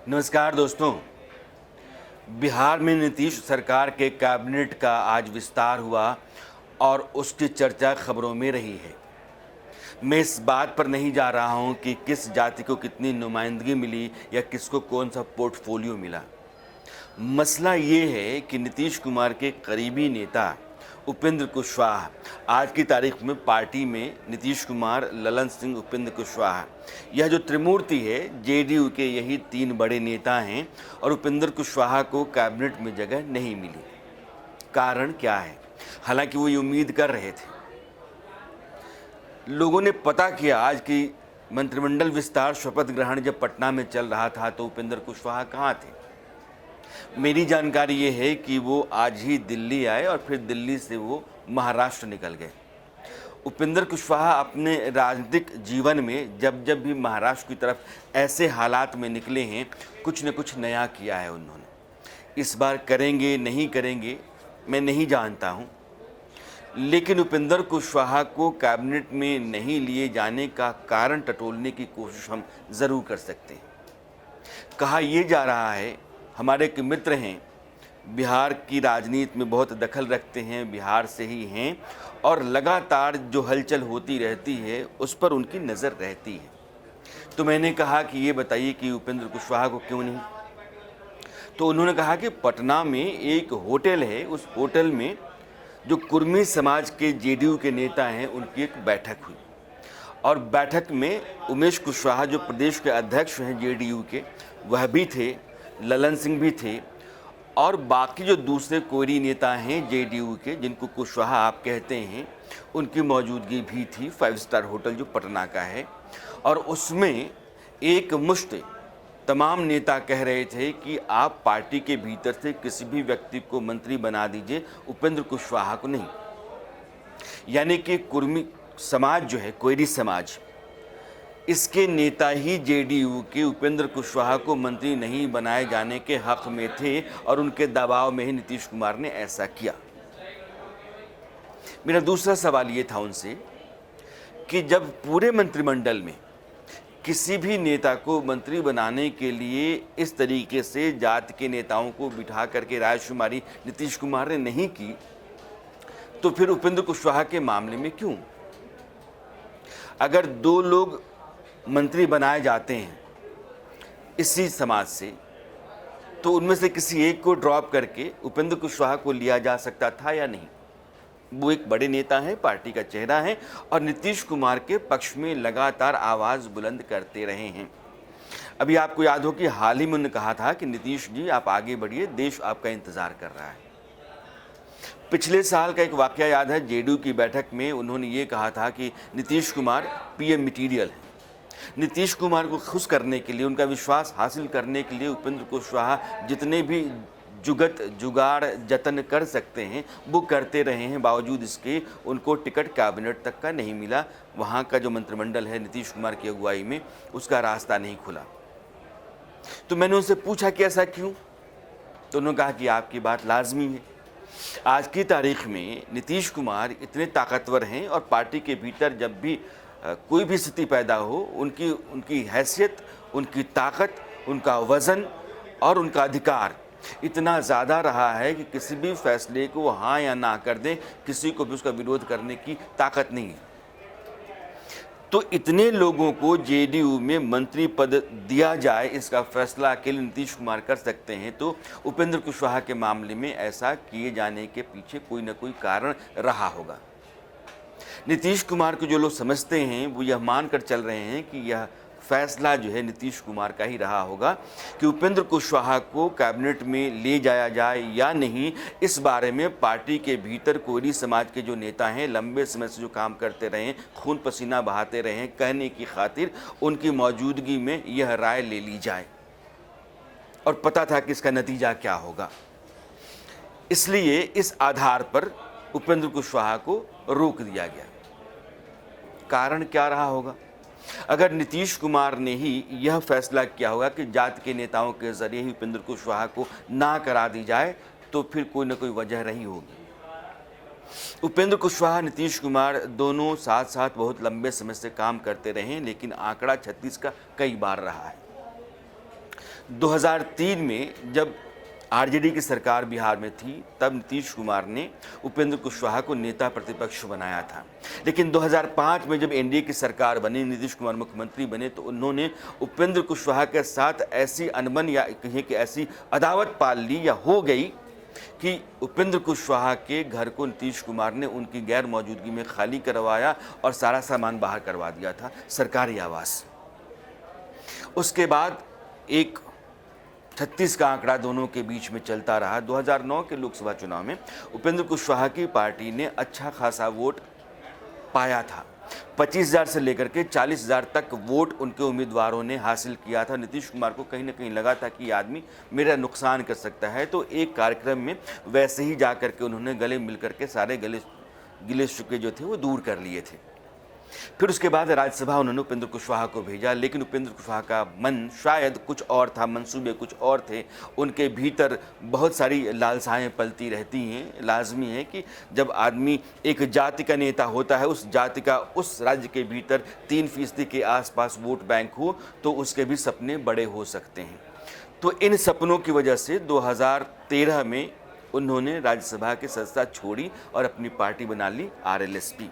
नमस्कार दोस्तों। बिहार में नीतीश सरकार के कैबिनेट का आज विस्तार हुआ और उसकी चर्चा खबरों में रही है। मैं इस बात पर नहीं जा रहा हूं कि किस जाति को कितनी नुमाइंदगी मिली या किसको कौन सा पोर्टफोलियो मिला। मसला ये है कि नीतीश कुमार के करीबी नेता उपेंद्र कुशवाहा आज की तारीख में पार्टी में नीतीश कुमार, ललन सिंह, उपेंद्र कुशवाहा, यह जो त्रिमूर्ति है, जेडीयू के यही तीन बड़े नेता हैं और उपेंद्र कुशवाहा को कैबिनेट में जगह नहीं मिली। कारण क्या है? हालांकि वो ये उम्मीद कर रहे थे। लोगों ने पता किया आज की मंत्रिमंडल विस्तार शपथ ग्रहण जब पटना में चल रहा था तो उपेंद्र कुशवाहा कहाँ थे। मेरी जानकारी ये है कि वो आज ही दिल्ली आए और फिर दिल्ली से वो महाराष्ट्र निकल गए। उपेंद्र कुशवाहा अपने राजनीतिक जीवन में जब जब भी महाराष्ट्र की तरफ ऐसे हालात में निकले हैं, कुछ न कुछ नया किया है उन्होंने। इस बार करेंगे नहीं करेंगे मैं नहीं जानता हूँ, लेकिन उपेंद्र कुशवाहा को कैबिनेट में नहीं लिए जाने का कारण टटोलने की कोशिश हम ज़रूर कर सकते हैं। कहा यह जा रहा है, हमारे एक मित्र हैं, बिहार की राजनीति में बहुत दखल रखते हैं, बिहार से ही हैं और लगातार जो हलचल होती रहती है उस पर उनकी नज़र रहती है। तो मैंने कहा कि ये बताइए कि उपेंद्र कुशवाहा को क्यों नहीं। तो उन्होंने कहा कि पटना में एक होटल है, उस होटल में जो कुर्मी समाज के जेडीयू के नेता हैं उनकी एक बैठक हुई और बैठक में उमेश कुशवाहा जो प्रदेश के अध्यक्ष हैं जेडीयू के, वह भी थे, ललन सिंह भी थे और बाकी जो दूसरे कोई नेता हैं जेडीयू के जिनको कुशवाहा आप कहते हैं, उनकी मौजूदगी भी थी। 5 स्टार होटल जो पटना का है और उसमें एक मुश्त तमाम नेता कह रहे थे कि आप पार्टी के भीतर से किसी भी व्यक्ति को मंत्री बना दीजिए, उपेंद्र कुशवाहा को नहीं। यानी कि कुर्मी समाज जो है, कोयरी समाज, इसके नेता ही जेडीयू के उपेंद्र कुशवाहा को मंत्री नहीं बनाए जाने के हक में थे और उनके दबाव में ही नीतीश कुमार ने ऐसा किया। मेरा दूसरा सवाल ये था उनसे कि जब पूरे मंत्रिमंडल में किसी भी नेता को मंत्री बनाने के लिए इस तरीके से जाति के नेताओं को बिठा करके रायशुमारी नीतीश कुमार ने नहीं की, तो फिर उपेंद्र कुशवाहा के मामले में क्यों? अगर 2 लोग मंत्री बनाए जाते हैं इसी समाज से, तो उनमें से किसी एक को ड्रॉप करके उपेंद्र कुशवाहा को लिया जा सकता था या नहीं? वो एक बड़े नेता हैं, पार्टी का चेहरा है और नीतीश कुमार के पक्ष में लगातार आवाज़ बुलंद करते रहे हैं। अभी आपको याद हो कि हाल ही में उन्होंने कहा था कि नीतीश जी आप आगे बढ़िए, देश आपका इंतज़ार कर रहा है। पिछले साल का एक वाकया याद है, जेडीयू की बैठक में उन्होंने ये कहा था कि नीतीश कुमार पीएम मटीरियल है। नीतीश कुमार को खुश करने के लिए, उनका विश्वास हासिल करने के लिए उपेंद्र कुशवाहा जितने भी जुगाड़ जतन कर सकते हैं वो करते रहे हैं। बावजूद इसके उनको टिकट कैबिनेट तक का नहीं मिला। वहाँ का जो मंत्रिमंडल है नीतीश कुमार की अगुवाई में, उसका रास्ता नहीं खुला। तो मैंने उनसे पूछा कि ऐसा क्यों? तो उन्होंने कहा कि आपकी बात लाजमी है। आज की तारीख में नीतीश कुमार इतने ताकतवर हैं और पार्टी के भीतर जब भी कोई भी स्थिति पैदा हो, उनकी हैसियत, उनकी ताकत, उनका वज़न और उनका अधिकार इतना ज़्यादा रहा है कि किसी भी फैसले को हाँ या ना कर दें, किसी को भी उसका विरोध करने की ताकत नहीं है। तो इतने लोगों को जेडीयू में मंत्री पद दिया जाए, इसका फैसला अकेले नीतीश कुमार कर सकते हैं, तो उपेंद्र कुशवाहा के मामले में ऐसा किए जाने के पीछे कोई ना कोई कारण रहा होगा। नीतीश कुमार को जो लोग समझते हैं वो यह मानकर चल रहे हैं कि यह फैसला जो है नीतीश कुमार का ही रहा होगा कि उपेंद्र कुशवाहा को कैबिनेट में ले जाया जाए या नहीं। इस बारे में पार्टी के भीतर कोयरी समाज के जो नेता हैं, लंबे समय से जो काम करते रहे हैं, खून पसीना बहाते रहे हैं, कहने की खातिर उनकी मौजूदगी में यह राय ले ली जाए और पता था कि इसका नतीजा क्या होगा। इसलिए इस आधार पर उपेंद्र कुशवाहा को रोक दिया गया। कारण क्या रहा होगा? अगर नीतीश कुमार ने ही यह फैसला किया होगा कि जाति के नेताओं के जरिए ही उपेंद्र कुशवाहा को ना करा दी जाए, तो फिर कोई ना कोई वजह रही होगी। उपेंद्र कुशवाहा, नीतीश कुमार दोनों साथ साथ बहुत लंबे समय से काम करते रहे, लेकिन आंकड़ा 36 का कई बार रहा है। 2003 में जब आरजेडी की सरकार बिहार में थी, तब नीतीश कुमार ने उपेंद्र कुशवाहा को नेता प्रतिपक्ष बनाया था। लेकिन 2005 में जब एनडीए की सरकार बनी, नीतीश कुमार मुख्यमंत्री बने, तो उन्होंने उपेंद्र कुशवाहा के साथ ऐसी अनबन या कहिए कि ऐसी अदावत पाल ली या हो गई कि उपेंद्र कुशवाहा के घर को नीतीश कुमार ने उनकी गैर मौजूदगी में खाली करवाया और सारा सामान बाहर करवा दिया था, सरकारी आवास। उसके बाद एक 36 का आंकड़ा दोनों के बीच में चलता रहा। 2009 के लोकसभा चुनाव में उपेंद्र कुशवाहा की पार्टी ने अच्छा खासा वोट पाया था। 25,000 से लेकर के 40,000 तक वोट उनके उम्मीदवारों ने हासिल किया था। नीतीश कुमार को कहीं ना कहीं लगा था कि ये आदमी मेरा नुकसान कर सकता है, तो एक कार्यक्रम में वैसे ही जा करके उन्होंने गले मिल करके सारे गिले शिकवे जो थे वो दूर कर लिए थे। फिर उसके बाद राज्यसभा उन्होंने उपेंद्र कुशवाहा को भेजा, लेकिन उपेंद्र कुशवाहा का मन शायद कुछ और था, मंसूबे कुछ और थे। उनके भीतर बहुत सारी लालसाएं पलती रहती हैं। लाजमी है कि जब आदमी एक जाति का नेता होता है, उस जाति का उस राज्य के भीतर 3% के आसपास वोट बैंक हो, तो उसके भी सपने बड़े हो सकते हैं। तो इन सपनों की वजह से 2013 में उन्होंने राज्यसभा की सदस्यता छोड़ी और अपनी पार्टी बना ली आरएलएसपी।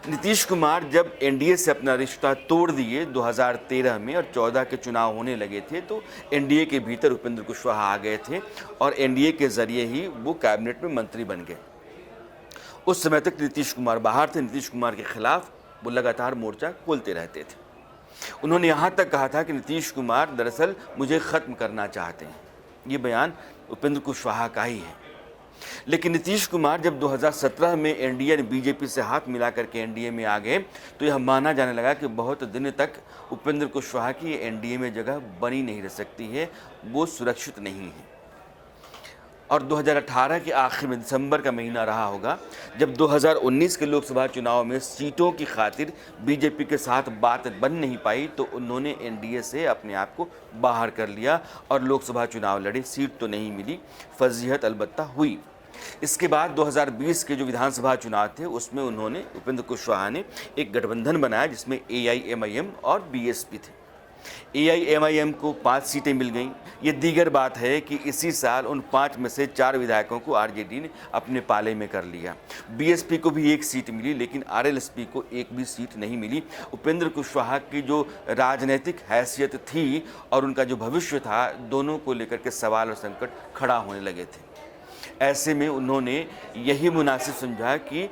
नीतीश कुमार जब एनडीए से अपना रिश्ता तोड़ दिए 2013 में और 14 के चुनाव होने लगे थे, तो एनडीए के भीतर उपेंद्र कुशवाहा आ गए थे और एनडीए के जरिए ही वो कैबिनेट में मंत्री बन गए। उस समय तक नीतीश कुमार बाहर थे। नीतीश कुमार के खिलाफ वो लगातार मोर्चा खोलते रहते थे। उन्होंने यहाँ तक कहा था कि नीतीश कुमार दरअसल मुझे ख़त्म करना चाहते हैं। ये बयान उपेंद्र कुशवाहा का ही है। लेकिन नीतीश कुमार जब 2017 में एनडीए ने बीजेपी से हाथ मिला करके एनडीए में आ गए, तो यह माना जाने लगा कि बहुत दिन तक उपेंद्र कुशवाहा की एनडीए में जगह बनी नहीं रह सकती है, वो सुरक्षित नहीं है। और 2018 के आखिर में दिसंबर का महीना रहा होगा, जब 2019 के लोकसभा चुनाव में सीटों की खातिर बीजेपी के साथ बात बन नहीं पाई, तो उन्होंने एनडीए से अपने आप को बाहर कर लिया और लोकसभा चुनाव लड़े। सीट तो नहीं मिली, फजीहत अलबत्ता हुई। इसके बाद 2020 के जो विधानसभा चुनाव थे, उसमें उन्होंने उपेंद्र कुशवाहा ने एक गठबंधन बनाया जिसमें एआईएमआईएम और बीएसपी थे। एआईएमआईएम को 5 सीटें मिल गईं। ये दीगर बात है कि इसी साल उन 5 में से 4 विधायकों को आरजेडी ने अपने पाले में कर लिया। बीएसपी को भी 1 सीट मिली, लेकिन आरएलएसपी को एक भी सीट नहीं मिली। उपेंद्र कुशवाहा की जो राजनीतिक हैसियत थी और उनका जो भविष्य था, दोनों को लेकर के सवाल और संकट खड़ा होने लगे थे। ऐसे में उन्होंने यही मुनासिब समझा कि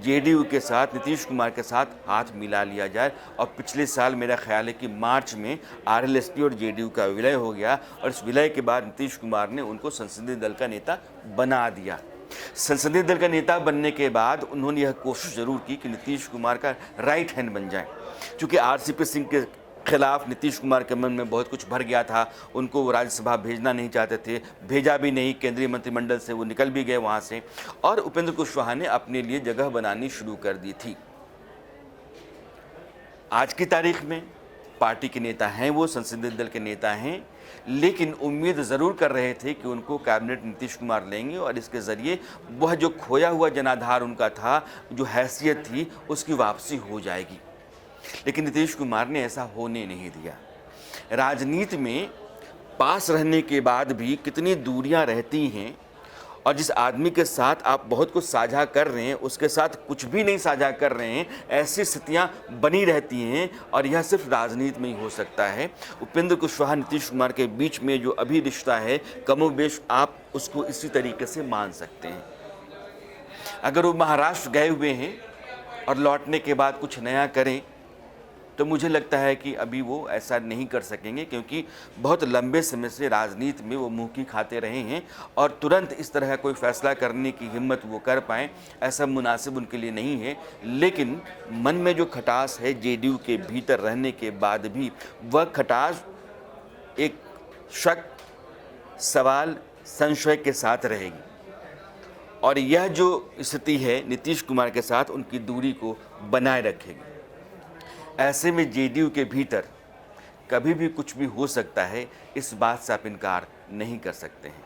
जेडीयू के साथ, नीतीश कुमार के साथ हाथ मिला लिया जाए। और पिछले साल मेरा ख्याल है कि मार्च में आरएलएसपी और जेडीयू का विलय हो गया और इस विलय के बाद नीतीश कुमार ने उनको संसदीय दल का नेता बना दिया। संसदीय दल का नेता बनने के बाद उन्होंने यह कोशिश जरूर की कि नीतीश कुमार का राइट हैंड बन जाए। चूँकि आरसीपी सिंह के खिलाफ नीतीश कुमार के मन में बहुत कुछ भर गया था, उनको वो राज्यसभा भेजना नहीं चाहते थे, भेजा भी नहीं, केंद्रीय मंत्रिमंडल से वो निकल भी गए वहाँ से, और उपेंद्र कुशवाहा ने अपने लिए जगह बनानी शुरू कर दी थी। आज की तारीख में पार्टी के नेता हैं, वो संसदीय दल के नेता हैं, लेकिन उम्मीद ज़रूर कर रहे थे कि उनको कैबिनेट नीतीश कुमार लेंगे और इसके ज़रिए वह जो खोया हुआ जनाधार उनका था, जो हैसियत थी, उसकी वापसी हो जाएगी। लेकिन नीतीश कुमार ने ऐसा होने नहीं दिया। राजनीति में पास रहने के बाद भी कितनी दूरियां रहती हैं, और जिस आदमी के साथ आप बहुत कुछ साझा कर रहे हैं उसके साथ कुछ भी नहीं साझा कर रहे हैं, ऐसी स्थितियां बनी रहती हैं। और यह सिर्फ राजनीति में ही हो सकता है। उपेंद्र कुशवाहा नीतीश कुमार के बीच में जो अभी रिश्ता है, कमोबेश आप उसको इसी तरीके से मान सकते हैं। अगर वो महाराष्ट्र गए हुए हैं और लौटने के बाद कुछ नया करें, तो मुझे लगता है कि अभी वो ऐसा नहीं कर सकेंगे, क्योंकि बहुत लंबे समय से राजनीति में वो मुंह की खाते रहे हैं और तुरंत इस तरह कोई फैसला करने की हिम्मत वो कर पाएँ, ऐसा मुनासिब उनके लिए नहीं है। लेकिन मन में जो खटास है जेडीयू के भीतर रहने के बाद भी, वह खटास एक शक, सवाल, संशय के साथ रहेगी। और यह जो स्थिति है नीतीश कुमार के साथ उनकी दूरी को बनाए रखेगी। ऐसे में जेडीयू के भीतर कभी भी कुछ भी हो सकता है, इस बात से आप इनकार नहीं कर सकते हैं।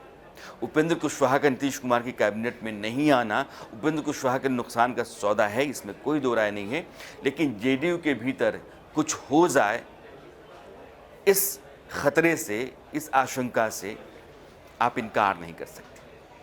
उपेंद्र कुशवाहा का नीतीश कुमार की कैबिनेट में नहीं आना उपेंद्र कुशवाहा के नुकसान का सौदा है, इसमें कोई दो राय नहीं है। लेकिन जेडीयू के भीतर कुछ हो जाए, इस खतरे से, इस आशंका से आप इनकार नहीं कर सकते।